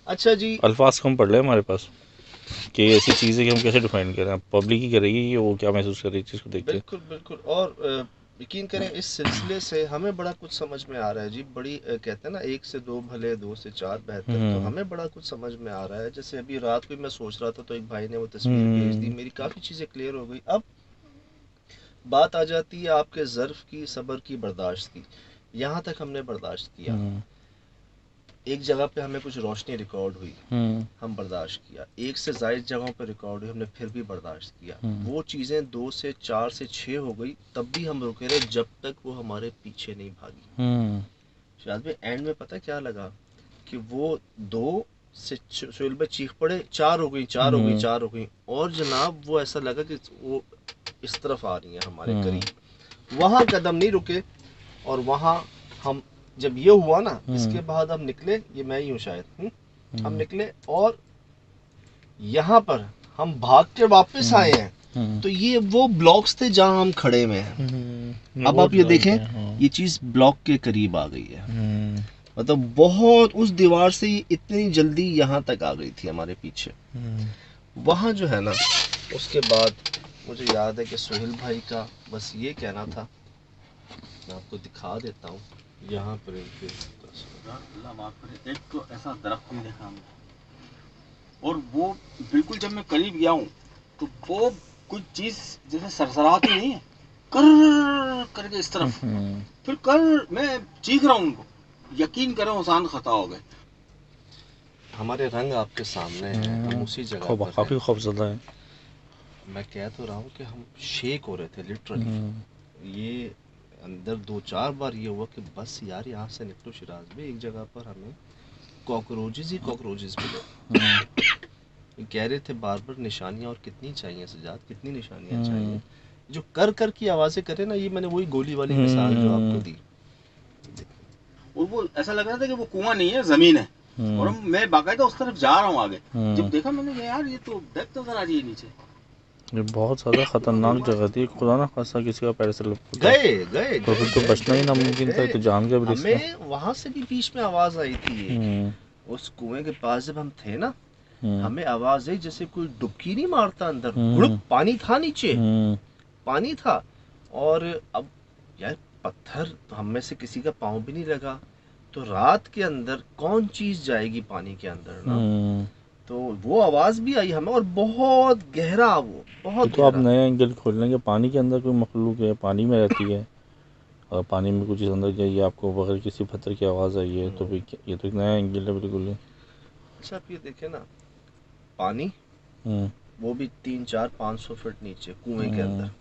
اچھا جی، الفاظ کم پڑ لے ہمارے پاس کہ ایسی چیز ہے کہ ہم کیسے ڈیفائن کریں. پبلک ہی کرے گی کہ وہ کیا محسوس کر رہی ہے چیز کو دیکھ کے. بالکل بالکل. اور یقین کریں اس سلسلے سے ہمیں بڑا کچھ سمجھ میں آ رہا ہے جی. بڑی کہتے ہیں نا ایک سے دو بھلے دو سے چار بہتر. تو ہمیں بڑا کچھ سمجھ میں آ رہا ہے. جیسے ابھی رات کو میں سوچ رہا تھا تو ایک بھائی نے وہ تصویر بھیج دی، میری کافی چیزیں کلیئر ہو گئی. اب بات آ جاتی ہے آپ کے ظرف کی، صبر کی، برداشت کی. یہاں تک ہم نے برداشت کیا. ایک جگہ پہ ہمیں کچھ روشنی ریکارڈ ہوئی، ہم برداشت کیا. ایک سے زائد جگہوں پہ ریکارڈ ہوئی، ہم نے پھر بھی برداشت کیا. وہ چیزیں 2 سے 4 سے 6 ہو گئی، تب بھی ہم رکے رہے جب تک وہ ہمارے پیچھے نہیں بھاگی. شاید میں اینڈ میں پتہ کیا لگا کہ وہ 2 سے سہیل بھائی چیخ پڑے 4 ہو گئی، 4 ہو گئی، 4 ہو گئی. اور جناب وہ ایسا لگا کہ وہ اس طرف آ رہی ہیں ہمارے قریب. وہاں قدم نہیں رکے. اور وہاں ہم جب یہ ہوا نا، اس کے بعد ہم نکلے، یہ میں ہی ہوں شاید، ہم نکلے اور یہاں پر ہم بھاگ کے واپس آئے ہیں. تو یہ وہ بلاکس تھے جہاں ہم کھڑے ہوئے ہیں. اب آپ یہ دیکھیں یہ چیز بلاک کے قریب آ گئی ہے. مطلب بہت اس دیوار سے اتنی جلدی یہاں تک آ گئی تھی ہمارے پیچھے. وہاں جو ہے نا، اس کے بعد مجھے یاد ہے کہ سہیل بھائی کا بس یہ کہنا تھا، میں آپ کو دکھا دیتا ہوں یہاں پر اللہ معاف کرے، ایک تو ایسا درخت نہیں دیکھا ہم نے. اور وہ بالکل جب میں قریب گیا ہوں تو وہ کوئی چیز جیسے سرسراتی نہیں ہے، کر کے اس طرف، پھر میں چیخ رہا ہوں ان کو. یقین کریں حسین خطا ہو گئے. ہمارے رنگ آپ کے سامنے ہیں، ہم اسی جگہ پر کافی ہیں. خوفزدہ ہے. میں کہہ تو رہا ہوں کہ ہم شیک ہو رہے تھے لٹرلی. یہ اندر 2-4 بار یہ ہوا کہ بس یار یہاں سے نکلو شراز میں. ایک جگہ پر ہمیں کاکروچز ہی کاکروچز ملے. کہہ رہے تھے بار بار نشانیاں، اور کتنی چاہیے سجاد، کتنی نشانیاں چاہیے. جو کر کی آوازیں کرے نا، یہ میں نے وہی گولی والی مثال جو آپ کو دی. اور وہ ایسا لگ رہا تھا کہ وہ کنواں نہیں ہے، زمین ہے. اور میں باقاعدہ اس طرف جا رہا ہوں آگے. جب دیکھا میں نے کہ یار یہ تو ڈیپتھ نظر آ رہی ہے نیچے. یہ بہت زیادہ خطرناک جگہ تھی، خدا نہ خاصا کسی کا پیر سلپ ہوتا گئے تو پھر تو بچنا ہی ناممکن تھا، یہ تو جان کا بھی رسک ہے۔ ہمیں وہاں سے بھی بیچ میں آواز آئی تھی ایک، ہوں اس کنویں کے پاس جب ہم تھے نا، ہوں ہمیں آواز آئی جیسے کوئی ڈبکی نہیں مارتا اندر، ہوں گڑک پانی تھا نیچے، ہوں پانی تھا، اور اب یار پتھر تو ہم میں سے کسی کا پاؤں بھی نہیں لگا، تو رات کے اندر کون چیز جائے گی پانی کے اندر نا، ہوں تو وہ آواز بھی آئی ہمیں، اور بہت گہرا، وہ یہ بہت تو آپ گہرا. نیا اینگل کھول لیں گے، پانی کے اندر کوئی مخلوق ہے، پانی میں رہتی ہے، اور پانی میں کچھ چیز اندر گئی ہے، آپ کو بغیر کسی پتھر کی آواز آئی ہے، تو پھر یہ تو ایک نیا اینگل ہے بالکل ہی۔ اچھا آپ یہ دیکھیں نا، پانی ہوں وہ بھی 300-400-500 فٹ نیچے کنویں کے اندر، ہوں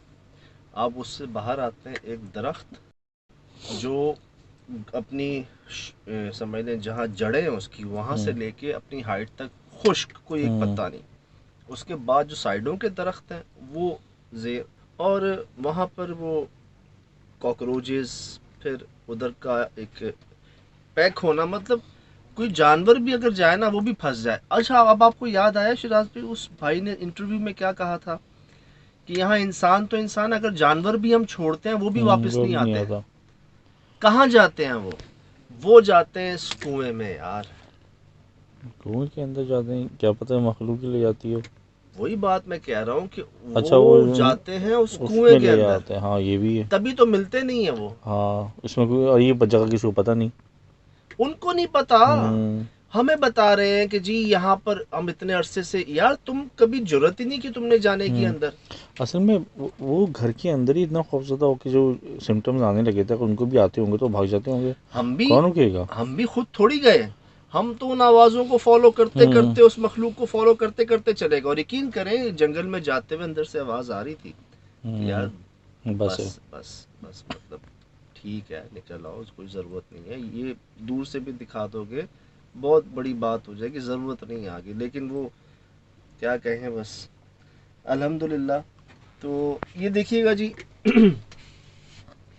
آپ اس سے باہر آتے ہیں، ایک درخت جو اپنی سمجھ لیں جہاں جڑیں ہیں اس کی، وہاں سے لے کے اپنی ہائٹ تک خشک، کوئی ایک ہوں پتا نہیں، اس کے بعد جو سائڈوں کے درخت ہیں وہ زیر، اور وہاں پر وہ کاکروچز، پھر ادھر کا ایک پیک ہونا، مطلب کوئی جانور بھی اگر جائے نا وہ بھی پھنس جائے. اچھا اب آپ کو یاد آیا شراز بھائی، اس بھائی نے انٹرویو میں کیا کہا تھا کہ یہاں انسان تو انسان، اگر جانور بھی ہم چھوڑتے ہیں وہ بھی واپس وہ نہیں بھی آتے. آتا۔ کہاں جاتے ہیں وہ جاتے ہیں اس کنویں میں یار. کنویں کے اندر جاتے ہیں، کیا پتہ ہے مخلوق ہی لے جاتی ہو۔ وہی بات میں کہہ رہا ہوں کہ اچھا وہ وہ جاتے ہیں اس کنویں میں کے لے اندر، جاتے ہیں، ہاں یہ بھی ہے۔ تبھی تو ملتے نہیں ہیں وہ. ہاں اس میں کوئی، اور یہ جگہ کسی کو پتہ نہیں۔ ان کو نہیں پتا، ہوں ہمیں بتا رہے ہیں کہ جی یہاں پر ہم اتنے عرصے سے، یار تم کبھی ضرورت ہی نہیں کہ تم نے جانے کی ہوں اندر. اصل میں وہ گھر کے اندر ہی اتنا خوفزدہ ہو کہ جو سمٹمز آنے لگے تھے، ان کو بھی آتے ہوں گے تو بھاگ جاتے ہوں گے، کون رکے گا؟ ہم بھی خود تھوڑی گئے، ہم تو ان آوازوں کو فالو کرتے ہوں کرتے، اس مخلوق کو فالو کرتے کرتے چلے گئے. اور یقین کریں جنگل میں جاتے ہوئے اندر سے آواز آ رہی تھی کہ یار بس ہے۔ بس مطلب ٹھیک ہے نکل آؤ، کوئی ضرورت نہیں ہے، یہ دور سے بھی دکھا دو گے بہت بڑی بات ہو جائے گی، ضرورت نہیں ہے آگے. لیکن وہ کیا کہیں، بس الحمدللہ. تو یہ دیکھیے گا جی،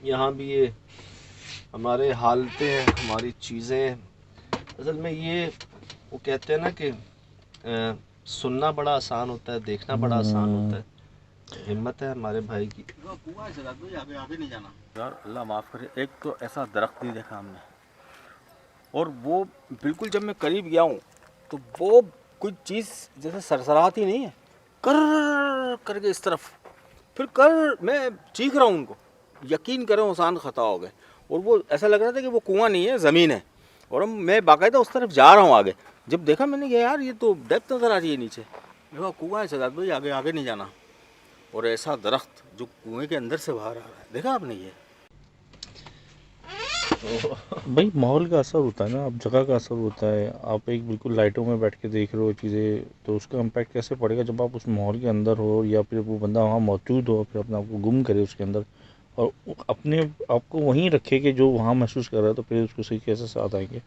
یہاں بھی یہ ہمارے حالتیں ہیں، ہماری چیزیں، اصل میں یہ وہ کہتے ہیں نا کہ سننا بڑا آسان ہوتا ہے، دیکھنا بڑا آسان ہوتا ہے. ہمت ہے ہمارے بھائی کی. آگے نہیں جانا یار، اللہ معاف کرے. ایک تو ایسا درخت نہیں دیکھا ہم نے، اور وہ بالکل جب میں قریب گیا ہوں تو وہ کوئی چیز جیسے سرسراتی نہیں ہے، کر کے اس طرف، پھر میں چیخ رہا ہوں ان کو، یقین کریں انسان خطا ہو گئے. اور وہ ایسا لگ رہا تھا کہ وہ کنواں نہیں ہے، زمین ہے، اور میں باقاعدہ اس طرف جا رہا ہوں آگے. جب دیکھا میں نے کہ یار یہ تو ڈیپتھ نظر آ رہی ہے نیچے، میں کہا کنواں ہے سجاد بھائی، آگے نہیں جانا. اور ایسا درخت جو کنویں کے اندر سے باہر آ رہا ہے، دیکھا آپ نے یہ؟ بھائی ماحول کا اثر ہوتا ہے نا، اب جگہ کا اثر ہوتا ہے. آپ ایک بالکل لائٹوں میں بیٹھ کے دیکھ رہے ہو چیزیں، تو اس کا امپیکٹ کیسے پڑے گا جب آپ اس ماحول کے اندر ہو، یا پھر وہ بندہ وہاں موجود ہو، پھر اپنے آپ کو گم کرے اس کے اندر، اور اپنے آپ کو وہیں رکھے کہ جو وہاں محسوس کر رہا ہے، تو پھر اس کو صحیح کیسے ساتھ آئیں گے؟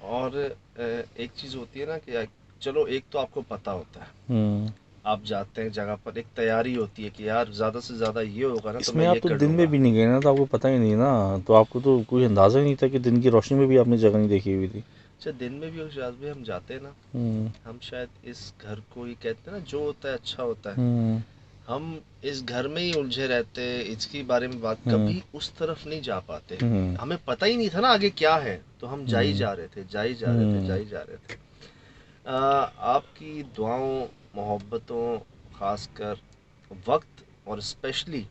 اور ایک چیز ہوتی ہے نا کہ چلو ایک تو آپ کو پتا ہوتا ہے، آپ جاتے ہیں جگہ پر، ایک تیاری ہوتی ہے کہ یار زیادہ سے زیادہ یہ ہوگا نا تو اس میں میں یہ آپ تو کر دن لوں میں گا. بھی نہیں گئے نا، تو آپ کو پتہ ہی نہیں نا، تو آپ کو تو کوئی اندازہ ہی نہیں تھا کہ دن کی روشنی میں بھی آپ نے جگہ نہیں دیکھی ہوئی تھی. اچھا دن میں بھی شاید بھی ہم جاتے ہیں نا، ہم شاید اس گھر کو ہی کہتے ہیں نا، جو ہوتا ہے اچھا ہوتا ہے، ہم اس گھر میں ہی الجھے رہتے، اس کے بارے میں بات، کبھی اس طرف نہیں جا پاتے. ہمیں پتہ ہی نہیں تھا نا آگے کیا ہے، تو ہم جائی جا رہے تھے. آپ کی دعاؤں، محبتوں، خاص کر وقت، اور اسپیشلی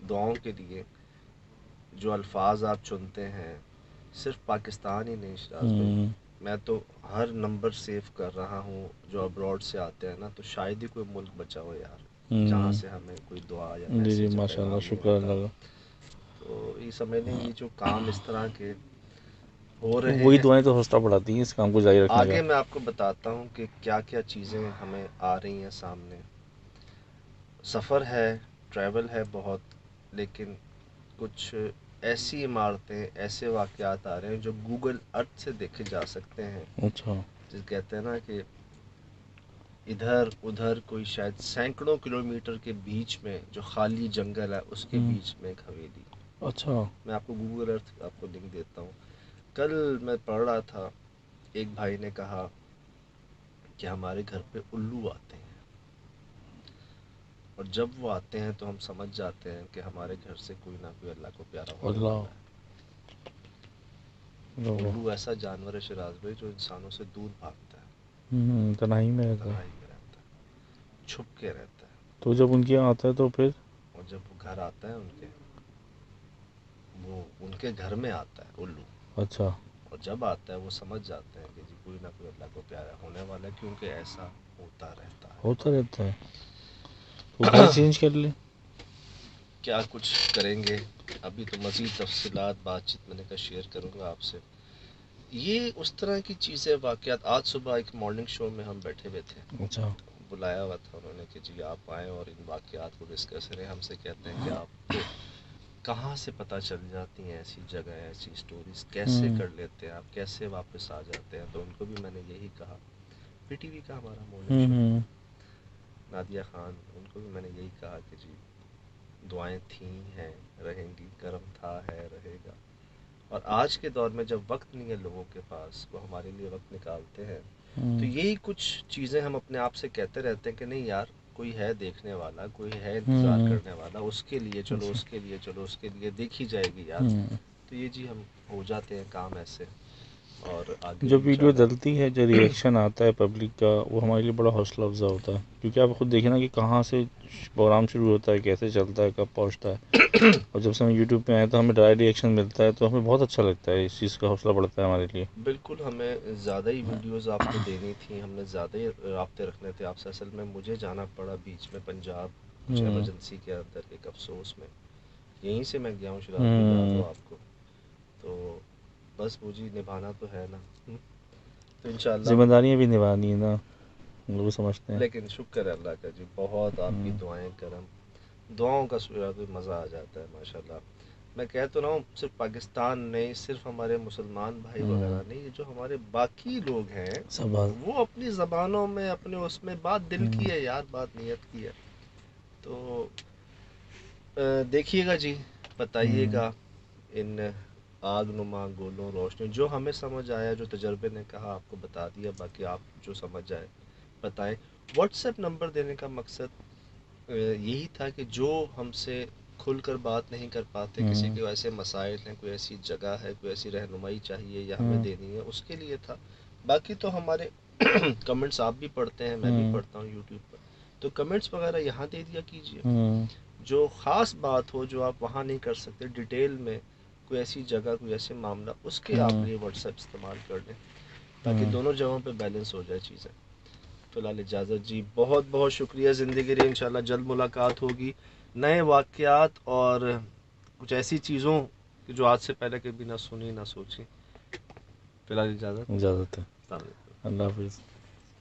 دعاؤں کے لیے جو الفاظ آپ چنتے ہیں، صرف پاکستان ہی نہیں شراز بھائی، میں تو ہر نمبر سیو کر رہا ہوں جو ابراڈ سے آتے ہیں نا، تو شاید ہی کوئی ملک بچا ہو یار جہاں سے ہمیں کوئی دعا یا جی جی میسج یا ماشاء اللہ، پیغام نہیں شکر ہوتا. اللہ کا. تو یہ سمجھ لیں یہ جو کام اس طرح کے ہو رہے وہی ہیں، دعائیں تو حوصلہ بڑھاتی ہیں اس کام کو جاری رکھنے کا. آگے میں آپ کو بتاتا ہوں کہ کیا کیا چیزیں ہمیں آ رہی ہیں سامنے. سفر ہے، ٹریول ہے بہت، لیکن کچھ ایسی عمارتیں، ایسے واقعات آ رہے ہیں جو گوگل ارتھ سے دیکھے جا سکتے ہیں. اچھا. جس کہتے ہیں نا کہ ادھر ادھر کوئی شاید سینکڑوں کلومیٹر کے بیچ میں جو خالی جنگل ہے اس کے بیچ میں ایک حویلی. اچھا. میں آپ کو گوگل ارتھ آپ کو لنک دیتا ہوں. کل میں پڑھ رہا تھا، ایک بھائی نے کہا کہ ہمارے گھر پہ الو آتے ہیں، اور جب وہ آتے ہیں تو ہم سمجھ جاتے ہیں کہ ہمارے گھر سے کوئی نہ کوئی اللہ کو پیارا ہونے اللہ والا ہے۔ الو ایسا جانور ہے شراز بھائی جو انسانوں سے دور بھاگتا ہے، تنہائی میں رہتا ہے، تنہائی میں رہتا ہے، چھپ کے رہتا ہے، تو جب ان کے یہاں آتا ہے تو پھر اور جب وہ گھر آتا ہے وہ ان کے گھر میں آتا ہے الو، اچھا اور جب آتا ہے وہ سمجھ جاتے ہیں کہ جی کوئی نہ کوئی اللہ کو پیارا ہونے والا ہے، کیونکہ ایسا ہوتا رہتا ہے۔ ہوتا رہتا ہے، تو گھر چینج کر لیں۔ کیا کچھ کریں گے، ابھی تو مزید تفصیلات بات چیت میں نے کہا شیئر کروں گا آپ سے۔ یہ اس طرح کی چیزیں واقعات، آج صبح ایک مارننگ شو میں ہم بیٹھے ہوئے تھے، اچھا بلایا ہوا تھا انہوں نے کہ جی آپ آئیں اور ان واقعات کو ڈسکس کریں۔ ہم سے کہتے ہیں کہ آپ کو کہاں سے پتہ چل جاتی ہیں ایسی جگہ، ایسی سٹوریز کیسے کر لیتے ہیں آپ، کیسے واپس آ جاتے ہیں؟ تو ان کو بھی میں نے یہی کہا، پی ٹی وی کا ہمارا مارننگ شو، نادیہ خان، ان کو بھی میں نے یہی کہا کہ جی دعائیں تھیں ہیں، رہیں گی، کرم تھا ہے، رہے گا۔ اور آج کے دور میں جب وقت نہیں ہے لوگوں کے پاس، وہ ہمارے لیے وقت نکالتے ہیں، تو یہی کچھ چیزیں ہم اپنے آپ سے کہتے رہتے ہیں کہ نہیں یار کوئی ہے دیکھنے والا، کوئی ہے انتظار کرنے والا، اس کے لیے چلو، اس کے لیے چلو، اس کے لیے دیکھی جائے گی یار۔ تو یہ جی ہم ہو جاتے ہیں کام ایسے، اور آگے جو بھی ویڈیو انشاءاللہ ڈلتی ہے، جو ریئیکشن آتا ہے پبلک کا، وہ ہمارے لیے بڑا حوصلہ افزا ہوتا ہے، کیونکہ آپ خود دیکھیں نا کہ کہاں سے پروگرام شروع ہوتا ہے، کیسے چلتا ہے، کب پہنچتا ہے، اور جب سے ہم یوٹیوب پہ آئے تو ہمیں ڈائریکٹ ریئیکشن ملتا ہے، تو ہمیں بہت اچھا لگتا ہے، اس چیز کا حوصلہ بڑھتا ہے ہمارے لیے۔ بالکل ہمیں زیادہ ہی ویڈیوز آپ کو دینی تھیں، ہم نے زیادہ ہی رابطے رکھنے تھے آپ سے۔ اصل میں مجھے جانا پڑا بیچ میں پنجاب، کچھ ایمرجنسی کے اندر، ایک افسوس میں، یہیں سے میں گیا ہوں شراز بھی بتا دو آپ کو، تو بس مجھے نبھانا تو ہے نا، تو انشاءاللہ۔ ذمہ داریاں بھی نبھانی ہے نا، وہ سمجھتے ہیں۔ لیکن شکر ہے اللہ کا جی، بہت آپ کی دعائیں کرم، دعاؤں کا کوئی مزہ آ جاتا ہے ماشاءاللہ۔ میں کہہ تو رہا ہوں صرف پاکستان نہیں، صرف ہمارے مسلمان بھائی وغیرہ نہیں، یہ جو ہمارے باقی لوگ ہیں سب بات وہ اپنی زبانوں میں، اپنے اس میں بات دل کی ہے یار، بات نیت کی ہے۔ تو دیکھیے گا جی، بتائیے گا ان آگ نما گولوں روشنی، جو ہمیں سمجھ آیا، جو تجربے نے کہا آپ کو بتا دیا، باقی آپ جو سمجھ جائے بتائیں۔ واٹس ایپ نمبر دینے کا مقصد یہی تھا کہ جو ہم سے کھل کر بات نہیں کر پاتے، کسی کے ایسے مسائل ہیں، کوئی ایسی جگہ ہے، کوئی ایسی رہنمائی چاہیے یا ہمیں دینی ہے، اس کے لیے تھا۔ باقی تو ہمارے کمنٹس آپ بھی پڑھتے ہیں، میں بھی پڑھتا ہوں یوٹیوب پر، تو کمنٹس وغیرہ یہاں دے دیا کیجیے۔ جو خاص بات ہو جو آپ وہاں نہیں کر سکتے، ڈیٹیل میں کوئی ایسی جگہ، کوئی ایسے معاملہ، اس کے آپ لیے واٹس ایپ استعمال کر لیں، تاکہ دونوں جگہوں پہ بیلنس ہو جائے چیزیں۔ فی الحال اجازت جی، بہت بہت شکریہ، زندگی رہی، انشاءاللہ جلد ملاقات ہوگی نئے واقعات اور کچھ ایسی چیزوں جو آج سے پہلے کبھی نہ سنی نہ سوچی۔ فی الحال اجازت، اجازت ہے، السلام علیکم۔ اللہ حافظ۔